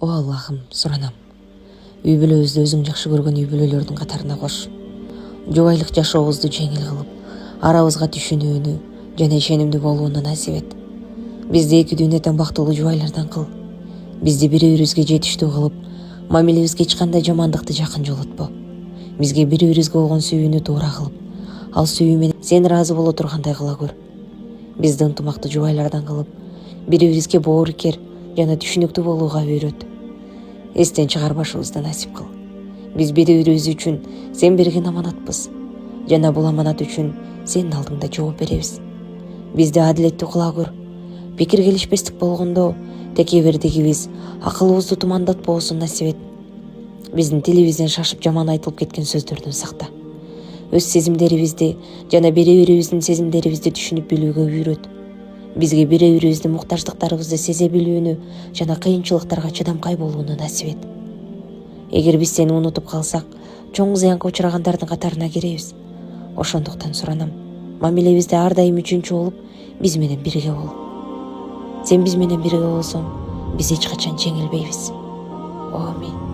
О Аллахым, суранам. Үй бүлөбүздү өзүң жакшы көргөн үй бүлөлөрдүн катарына кош. Жубайлык жашообузду жеңил кылып, арабызга түшүнүүнү жана ишенимдүү болууну насип эт. Бизди эки дүйнөдөн бактылуу жубайлардан кыл. Бизди бири-бирибизге жетиштүү кылып, мамилебизге эч кандай жамандыкты жакын жолотпо. Бизге бири-бирибизге болгон сүйүүнү туура кылып, ал сүйүү менен сен ыраазы боло тургандай кыла көр. Бизди ынтымактуу жубайлардан кылып, бири-бирибизге боорукер жана түшүнүктүү болууга үйрөт. Эстен чыгарбашыбызды насип кыл. Биз бири-бирибиз үчүн сен берген аманатпыз. Жана бул аманат үчүн сенин алдыңда жооп беребиз. Бизди адилеттүү кыла көр. Пикир келишпестик болгондо текебердигибиз акылыбызды тумандатпоосун насип эт. Биздин тилибизден шашып жаман айтылып кеткен сөздөрдөн сакта. Өз сезимдерибизди жана бири-бирибиздин сезимдерибизди түшүнүп билүүгө үйрөт. Бизге бири-бирибиздин муктаждыктарыбызды сезе билүүнү жана кыйынчылыктарга чыдамкай болууну насип эт. Эгер биз сени унутуп калсак, чоң зыянга учурагандардын катарына киребиз. Ошондуктан суранам, мамилебизде ар дайым үчүнчү болуп, биз менен бирге бол. Сен биз менен бирге болсоң, биз эч качан жеңилбейбиз. Амин.